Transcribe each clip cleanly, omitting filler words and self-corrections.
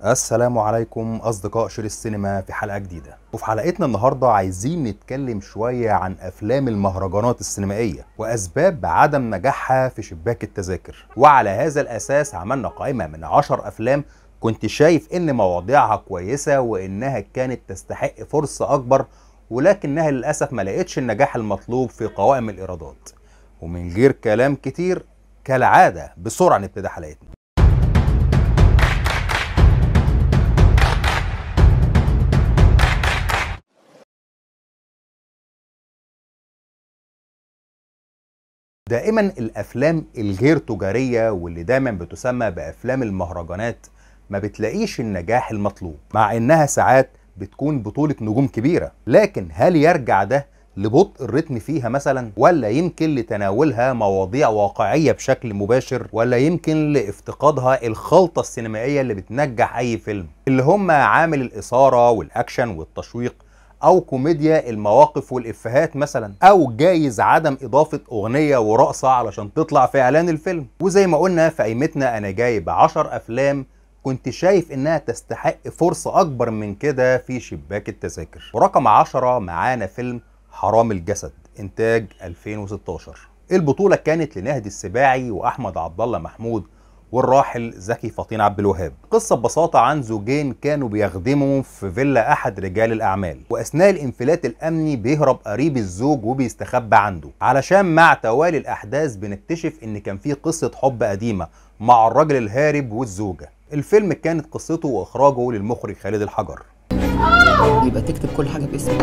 السلام عليكم أصدقاء شير السينما في حلقة جديدة. وفي حلقتنا النهاردة عايزين نتكلم شوية عن أفلام المهرجانات السينمائية وأسباب عدم نجاحها في شباك التذاكر، وعلى هذا الأساس عملنا قائمة من 10 أفلام كنت شايف إن مواضيعها كويسة وإنها كانت تستحق فرصة أكبر، ولكنها للأسف ما لقتش النجاح المطلوب في قوائم الإيرادات. ومن غير كلام كتير كالعادة بسرعة نبتدي حلقتنا. دائما الافلام الغير تجاريه واللي دايما بتسمى بافلام المهرجانات ما بتلاقيش النجاح المطلوب، مع انها ساعات بتكون بطوله نجوم كبيره. لكن هل يرجع ده لبطء الريتم فيها مثلا، ولا يمكن لتناولها مواضيع واقعيه بشكل مباشر، ولا يمكن لافتقادها الخلطه السينمائيه اللي بتنجح اي فيلم، اللي هم عامل الاثاره والاكشن والتشويق، او كوميديا المواقف والافيهات مثلا، او جايز عدم اضافه اغنيه ورقصه علشان تطلع في اعلان الفيلم. وزي ما قلنا في قائمتنا انا جايب 10 افلام كنت شايف انها تستحق فرصه اكبر من كده في شباك التذاكر. ورقم 10 معانا فيلم حرام الجسد، انتاج 2016. البطوله كانت لنهدي السباعي واحمد عبد الله محمود والراحل زكي فطين عبد الوهاب. قصة ببساطة عن زوجين كانوا بيخدموا في فيلا أحد رجال الأعمال، وأثناء الانفلات الأمني بيهرب قريب الزوج وبيستخبى عنده، علشان مع توالي الأحداث بنكتشف إن كان فيه قصة حب قديمة مع الراجل الهارب والزوجة. الفيلم كانت قصته وإخراجه للمخرج خالد الحجر. يبقى تكتب كل حاجة باسمك.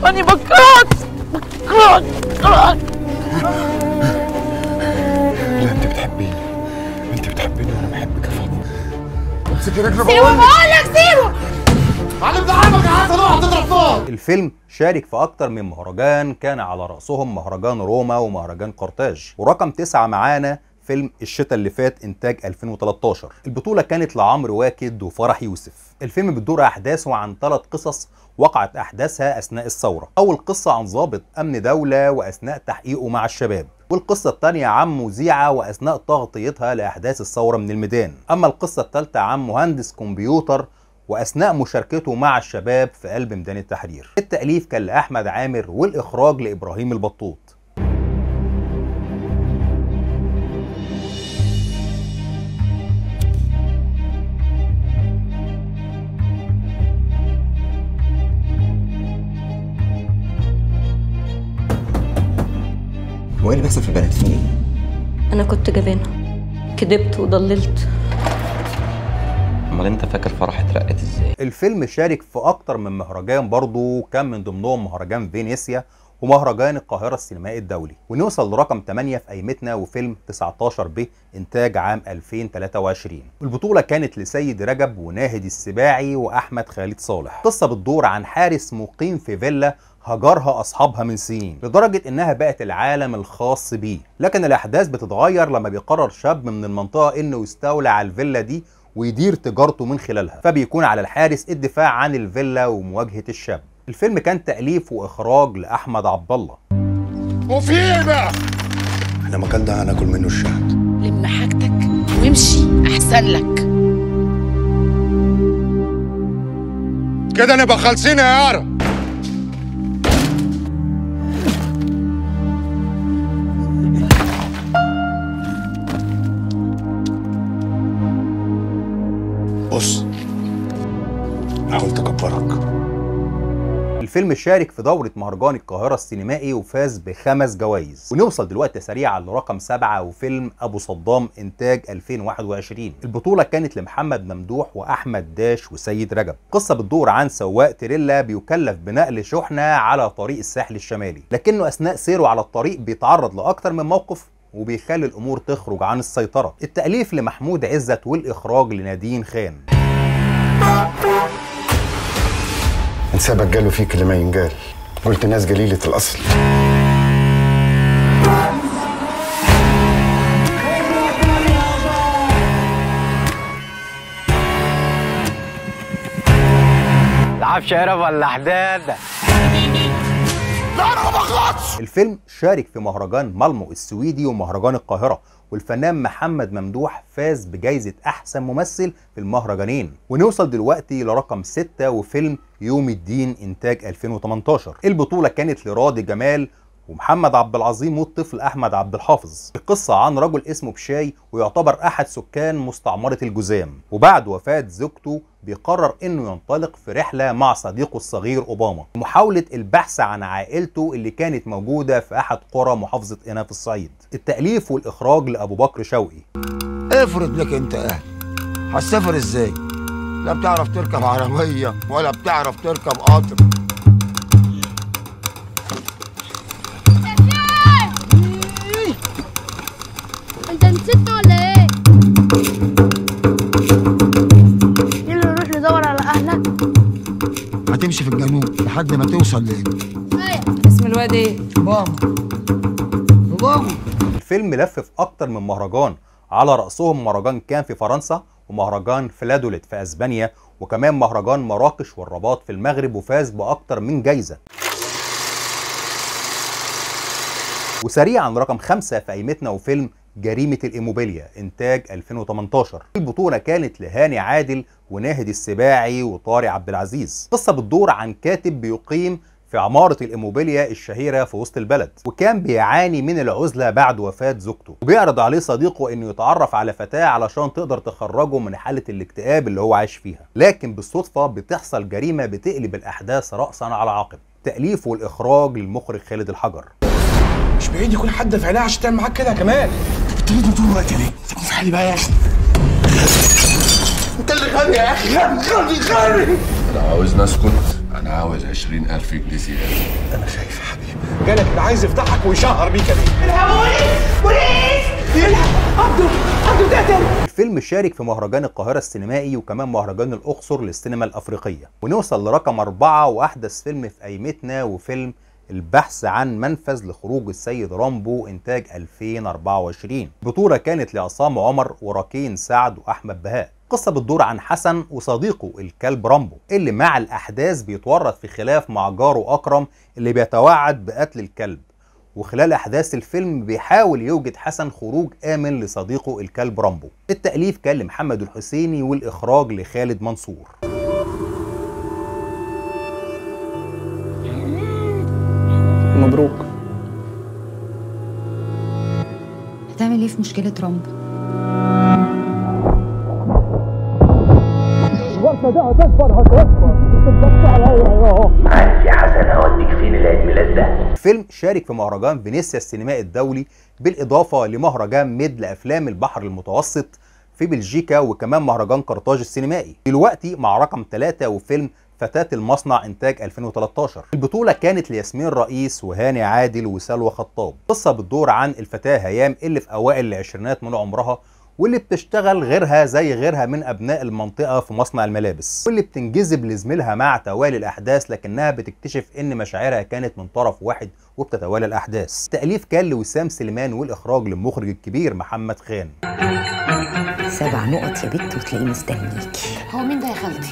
أنا بكرهك. لا انت بتحبيني، انت بتحبيني وانا بحبك يا فاطمه. امسكي رجلي سيبه، بقول لك سيبه. علم دعمك يا حسن، اوعى تضرب فوق. الفيلم شارك في أكتر من مهرجان كان على رأسهم مهرجان روما ومهرجان قرطاج. ورقم 9 معانا فيلم الشتاء اللي فات، انتاج 2013. البطولة كانت لعمرو واكد وفرح يوسف. الفيلم بتدور احداثه عن 3 قصص وقعت احداثها اثناء الثورة. اول قصة عن ضابط امن دولة واثناء تحقيقه مع الشباب، والقصة الثانية عن مذيعة واثناء تغطيتها لاحداث الثورة من الميدان. اما القصة الثالثة عن مهندس كمبيوتر واثناء مشاركته مع الشباب في قلب ميدان التحرير. التأليف كان لاحمد عامر والاخراج لابراهيم البطوط. هو ايه اللي بيحصل في البلد؟ في ايه؟ أنا كنت جبانة، كدبت وضللت. امال انت فاكر فرح اترقت ازاي؟ الفيلم شارك في اكتر من مهرجان برضه، كان من ضمنهم مهرجان فينيسيا ومهرجان القاهرة السينمائي الدولي. ونوصل لرقم 8 في قائمتنا وفيلم 19 ب، انتاج عام 2023. البطولة كانت لسيد رجب وناهدي السباعي واحمد خالد صالح. قصة بتدور عن حارس مقيم في فيلا هجرها اصحابها من سنين، لدرجة انها بقت العالم الخاص بيه. لكن الاحداث بتتغير لما بيقرر شاب من المنطقة انه يستولى على الفيلا دي ويدير تجارته من خلالها، فبيكون على الحارس الدفاع عن الفيلا ومواجهة الشاب. الفيلم كان تأليف واخراج لاحمد عبد الله. وفي ايه بقى؟ احنا مكان ده هناكل منه الشهد. لم حاجتك وامشي احسن لك. كده نبقى خالصين يا يارا. بص، حاولت اكبرك. الفيلم شارك في دورة مهرجان القاهرة السينمائي وفاز ب5 جوائز. ونوصل دلوقتي سريعا لرقم 7 وفيلم ابو صدام، انتاج 2021. البطولة كانت لمحمد ممدوح واحمد داش وسيد رجب. قصة بتدور عن سواق تريلا بيكلف بنقل شحنة على طريق الساحل الشمالي، لكنه اثناء سيره على الطريق بيتعرض لاكتر من موقف وبيخلي الامور تخرج عن السيطرة. التأليف لمحمود عزت والاخراج لنادين خان. انسابك جاله فيك اللي ما ينجال، قلت ناس جليلة الأصل. العب شعرب ولا حداد؟ الفيلم شارك في مهرجان مالمو السويدي ومهرجان القاهرة، والفنان محمد ممدوح فاز بجائزة أحسن ممثل في المهرجانين. ونوصل دلوقتي لرقم 6 وفيلم يوم الدين إنتاج 2018. البطولة كانت لراضي جمال ومحمد عبد العظيم والطفل أحمد عبد الحافظ. القصة عن رجل اسمه بشاي ويعتبر أحد سكان مستعمرة الجذام، وبعد وفاة زوجته بيقرر إنه ينطلق في رحلة مع صديقه الصغير أوباما محاولة البحث عن عائلته اللي كانت موجودة في أحد قرى محافظة قنا في الصعيد. التأليف والإخراج لأبو بكر شوقي. افرض لك انت اهل، هتسافر ازاي؟ لا بتعرف تركب عربية ولا بتعرف تركب قطر. انت نسيت ولا ايه؟ يلا نروح ندور على اهلك. هتمشي في الجنوب لحد ما توصل لهنا. اسم الواد ايه؟ بابا. الفيلم لف في أكتر من مهرجان، على رأسهم مهرجان كان في فرنسا ومهرجان فلادوليد في أسبانيا وكمان مهرجان مراكش والرباط في المغرب، وفاز بأكتر من جايزة. وسريعا رقم 5 في قائمتنا وفيلم جريمة الإيموبيليا إنتاج 2018. البطولة كانت لهاني عادل وناهد السباعي وطارق عبد العزيز. قصة بتدور عن كاتب بيقيم في عمارة الإيموبيليا الشهيرة في وسط البلد، وكان بيعاني من العزلة بعد وفاة زوجته، وبيعرض عليه صديقه إنه يتعرف على فتاة علشان تقدر تخرجه من حالة الاكتئاب اللي هو عايش فيها، لكن بالصدفة بتحصل جريمة بتقلب الأحداث رأسا على عقب. تأليف والإخراج للمخرج خالد الحجر. مش بعيد يكون حد في عينيه عشان تعمل معاك كده كمان. انت ليه طول الوقت ليه؟ سيبني في حالي بقى يا اخي. انت اللي غبي يا اخي، غبي. انا عاوز اسكت، انا عاوز 20,000 جنيه زياده. انا خايف يا حبيبي. جالك اللي عايز يفضحك ويشهر بيك يا بيه. الحقوني بوليس! عبده تقتل. الفيلم شارك في مهرجان القاهرة السينمائي وكمان مهرجان الأقصر للسينما الأفريقية. ونوصل لرقم 4 وأحدث فيلم في قائمتنا وفيلم البحث عن منفذ لخروج السيد رامبو إنتاج 2024. بطولة كانت لعصام عمر وراكين سعد وأحمد بهاء. قصة بتدور عن حسن وصديقه الكلب رامبو اللي مع الأحداث بيتورط في خلاف مع جاره أكرم اللي بيتوعد بقتل الكلب، وخلال أحداث الفيلم بيحاول يوجد حسن خروج آمن لصديقه الكلب رامبو. التأليف كان لمحمد الحسيني والإخراج لخالد منصور. مبروك. هتعمل ايه في مشكلة رامبو؟ عندي حسن اوديك فين العيد ميلاد ده؟ الفيلم شارك في مهرجان فينيسيا السينمائي الدولي بالإضافة لمهرجان ميد لأفلام البحر المتوسط في بلجيكا وكمان مهرجان قرطاج السينمائي. دلوقتي مع رقم 3 وفيلم فتاة المصنع إنتاج 2013. البطولة كانت لياسمين رئيس وهاني عادل وسلوى خطاب. قصة بتدور عن الفتاة هيام اللي في أوائل العشرينات من عمرها واللي بتشتغل غيرها زي غيرها من أبناء المنطقة في مصنع الملابس، واللي بتنجذب لزميلها مع توالي الأحداث، لكنها بتكتشف إن مشاعرها كانت من طرف واحد وبتتوالى الأحداث. تأليف كان لوسام سليمان والإخراج للمخرج الكبير محمد خان. 7 نقط يا بت وتلاقيه مستنيكي. هو مين ده يا خالتي؟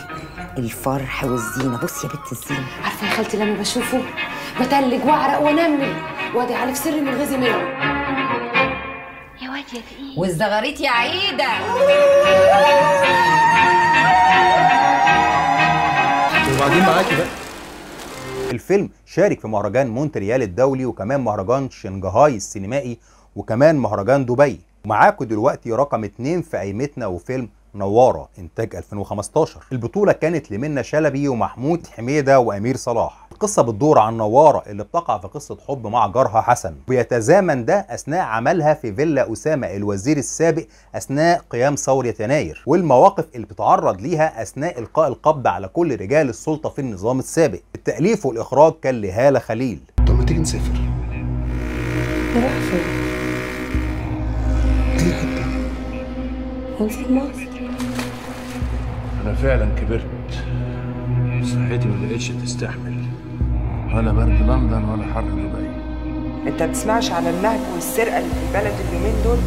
الفرح والزينة. بصي يا بت الزينة. عارفه يا خالتي لما بشوفه بتلج واعرق وانمل وادي عارف سري من غزي منه. يا واد يا تقيل. والزغاريت يا عيدة. وبعدين معاكي بقى. الفيلم شارك في مهرجان مونتريال الدولي وكمان مهرجان شنغهاي السينمائي وكمان مهرجان دبي. ومعاكم دلوقتي رقم 2 في قائمتنا وفيلم نوارة إنتاج 2015. البطولة كانت لمنى شلبي ومحمود حميدة وأمير صلاح. القصة بتدور عن نوارة اللي بتقع في قصة حب مع جارها حسن، ويتزامن ده أثناء عملها في فيلا أسامة الوزير السابق أثناء قيام ثورة يناير، والمواقف اللي بتتعرض ليها أثناء إلقاء القبض على كل رجال السلطة في النظام السابق. التأليف والإخراج كان لهالة خليل. طب ما تيجي نسافر. نروح فين؟ أي حتة. هنسيب مصر. أنا فعلا كبرت، صحتي ما بقتش تستحمل، ولا برد لندن ولا حر دبي. أنت ما بتسمعش على النهب والسرقة اللي في البلد اليومين دول؟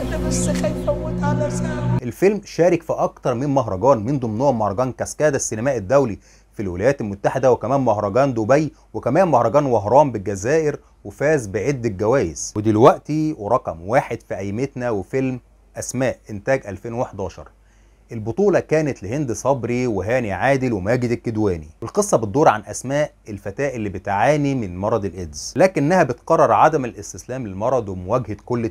انا بس خايفه اموت على ساعه. الفيلم شارك في أكتر من مهرجان، من ضمنهم مهرجان كاسكادا السينمائي الدولي في الولايات المتحدة، وكمان مهرجان دبي، وكمان مهرجان وهران بالجزائر، وفاز بعدة جوائز. ودلوقتي ورقم 1 في قايمتنا وفيلم أسماء إنتاج 2011. البطولة كانت لهند صبري وهاني عادل وماجد الكدواني. القصة بتدور عن أسماء، الفتاة اللي بتعاني من مرض الإيدز، لكنها بتقرر عدم الاستسلام للمرض ومواجهة كل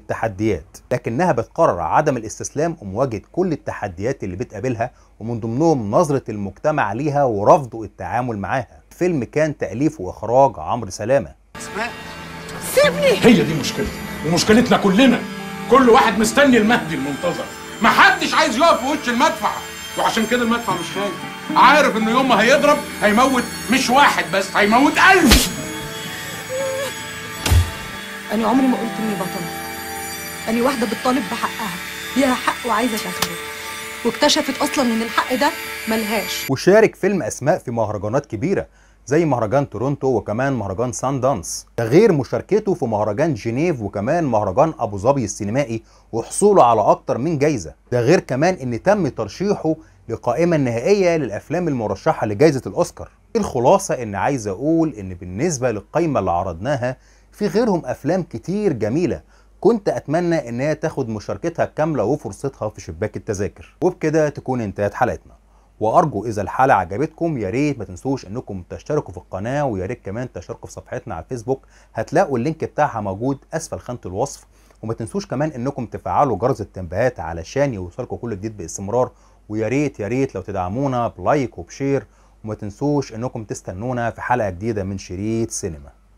التحديات اللي بتقابلها، ومن ضمنهم نظرة المجتمع ليها ورفضه التعامل معاها. الفيلم كان تأليف وإخراج عمرو سلامة. أسماء سيبني، هي دي مشكلتي ومشكلتنا كلنا. كل واحد مستني المهدي المنتظر، محدش عايز يقف في وش المدفع، وعشان كده المدفع مش خايف، عارف انه يوم ما هيضرب هيموت مش واحد بس، هيموت 1000. أنا عمري ما قلت إني بطلة، أنا واحدة بتطالب بحقها، ليها حق وعايزة تاخده، واكتشفت أصلا إن الحق ده ملهاش. وشارك فيلم أسماء في مهرجانات كبيرة زي مهرجان تورونتو وكمان مهرجان سان دانس، ده غير مشاركته في مهرجان جنيف وكمان مهرجان أبو ظبي السينمائي وحصوله على أكتر من جايزة. ده غير كمان إن تم ترشيحه لقائمة النهائية للأفلام المرشحة لجائزة الأوسكار. الخلاصة إن عايز أقول إن بالنسبة للقائمة اللي عرضناها في غيرهم أفلام كتير جميلة كنت أتمنى إن هي تاخد مشاركتها كاملة وفرصتها في شباك التذاكر. وبكده تكون انتهت حلقتنا، وارجو اذا الحلقه عجبتكم يا ريت ما تنسوش انكم تشتركوا في القناه، ويا ريت كمان تشتركوا في صفحتنا على الفيسبوك، هتلاقوا اللينك بتاعها موجود اسفل خانه الوصف. وما تنسوش كمان انكم تفعلوا جرس التنبيهات علشان يوصلكم كل جديد باستمرار. ويا ريت لو تدعمونا بلايك وبشير، وما تنسوش انكم تستنونا في حلقه جديده من شريط سينما.